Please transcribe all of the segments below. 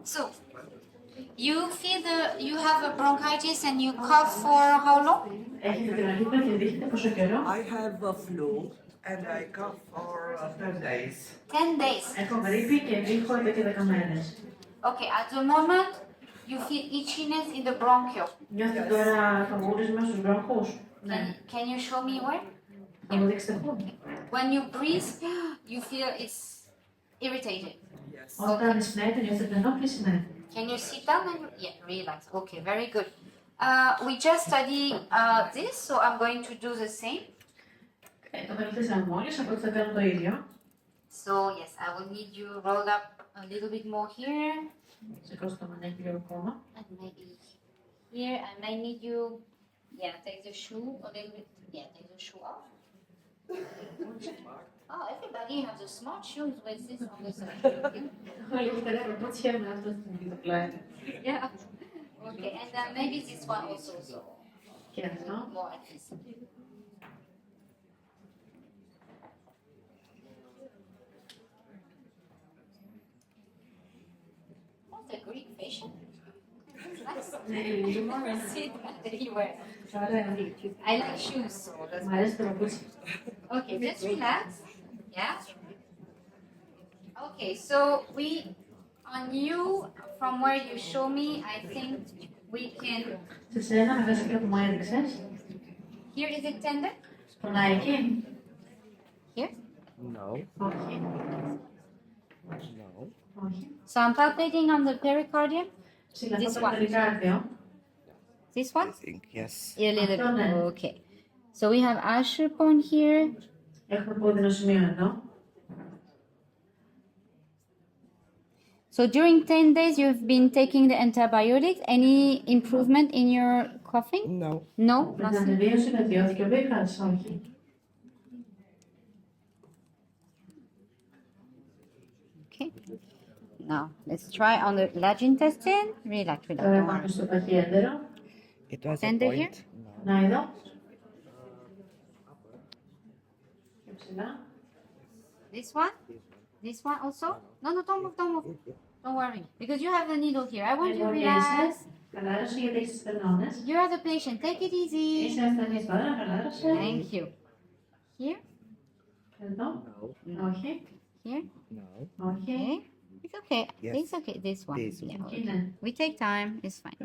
So, you feel you have a bronchitis and you cough for how long? I have a flu and I cough for 10 days. 10 days. Okay, at the moment, you feel itchiness in the bronchiole. Can you show me where? When you breathe, you feel it's irritated. Yes. Can you sit down and relax? Okay, very good. We just studied this, so I'm going to do the same. So yes, I will need you roll up a little bit more here. And maybe here, I might need you, take the shoe a little bit, take the shoe off. Oh, everybody has the smart shoes with this on the side. Yeah. Okay, and then maybe this one also, so more at least. What's a Greek patient? Nice. Anywhere. I like shoes, so that's okay, just relax. Yeah. Okay, so on you, from where you show me, I think we can. Here is it tender? Here? No. No. So I'm palpating on the pericardium. This one. This one? I think yes. A little bit. Okay. So we have Asher point here. So during 10 days you've been taking the antibiotics. Any improvement in your coughing? No. No? Nothing? Okay. Now let's try on the large intestine. Relax. It was Tender a point. here? No. This one? This one also? No, don't move. Don't worry. Because you have a needle here. I want you to relax. You are the patient. Take it easy. Thank you. Here? No. Here? No. Okay. It's okay. Yes. It's okay. This one. This one. Okay. We take time. It's fine.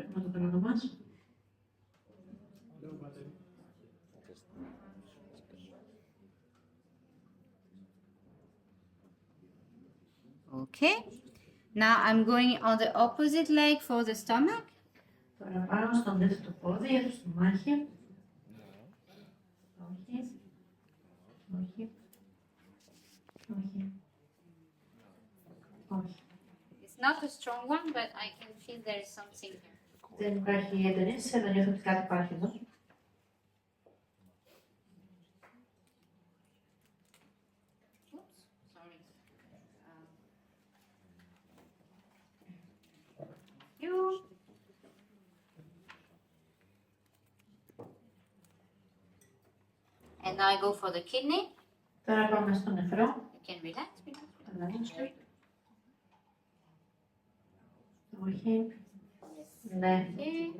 Okay. Now I'm going on the opposite leg for the stomach. It's not a strong one, but I can feel there is something here. Oops, sorry. You. And now I go for the kidney. You can relax. Okay. Ready?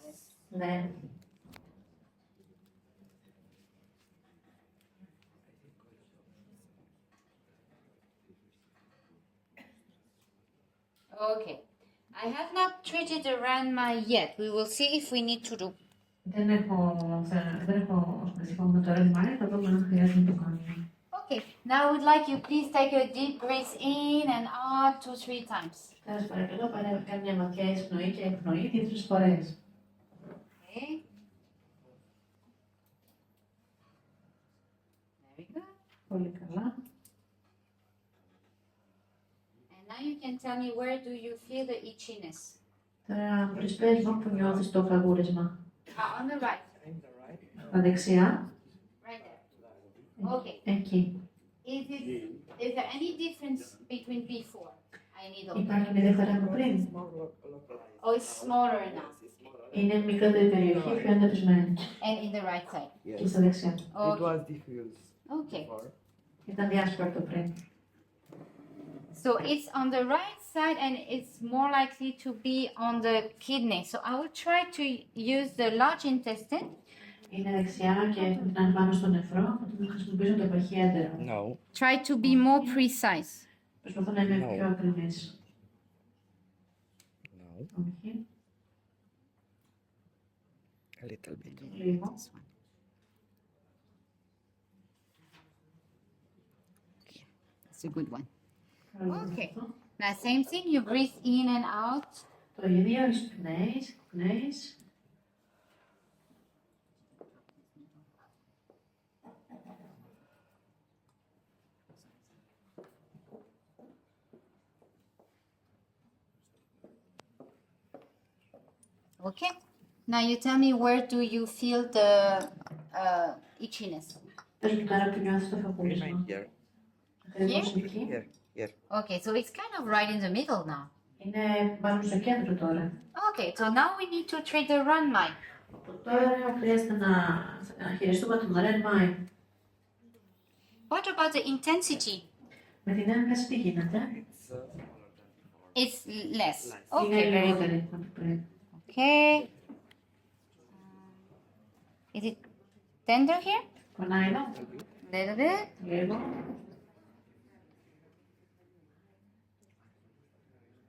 Yes. Okay. I have not treated the ranma yet. We will see if we need to do. Okay. Now I would like you please take a deep breath in and out 2-3 times. Okay. Very good. And now you can tell me, where do you feel the itchiness? On the right. Right there. Okay. Is there any difference between before? I I needle. Υπάρχει μια διαφορά από πριν. Oh, it's smaller now. Είναι μικρότερη περιοχή, πιο εντοπισμένη. And in the right side. Και στα δεξιά. It Okay. was diffuse Okay. before. Ήταν διάσπαρτο πριν. So it's on the right side and it's more likely to be on the kidney. So I will try to use the large intestine. Είναι δεξιά και ήταν πάνω στο νεφρό. Θα χρησιμοποιήσω το παχιέντερο. No. Try to be more precise. Προσπαθώ να είμαι πιο ακριβής. No. Όχι. A little bit. Λίγο. This one. Okay. That's a good one. Okay. Now same thing, you breathe in and out. Το ίδιο, εισπνέεις, πνέεις. Okay. Now you tell me where do you feel the itchiness? Πες μου τώρα που νιώθεις το Remain φακούλισμα. here. Ακριβώς εκεί. Here. Here. Okay, so it's kind of right in the middle now. Είναι πάνω στο κέντρο τώρα. Okay, so now we need to treat the run mine. Τώρα χρειάζεται να χειριστούμε τον red mine. What about the intensity? Με την έμφαση τι γίνεται. It's It's less. Είναι Okay, very good. λιγότερη από πριν. Okay. Is it tender here? Πονάει εδώ. Little bit. Λίγο.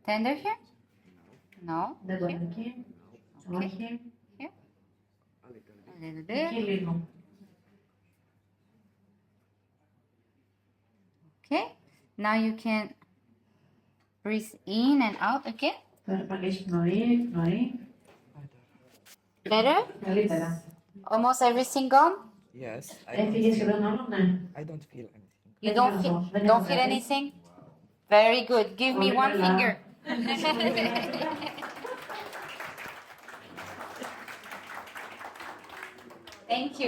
Tender here? No. Δεν Here? πονάει εκεί. Όχι. Here? A little Εκεί bit. λίγο. Okay. Now you can breathe in and out again. Τώρα πάλι εισπνοή, πνοή. Better? Καλύτερα. Almost everything gone? Yes. Έφυγε σχεδόν όλο, ναι. I don't feel anything. You Δεν don't έχω, feel, δεν don't έχω feel κάτι. anything? Very good. Give me Πολύ one καλά. finger. Thank you.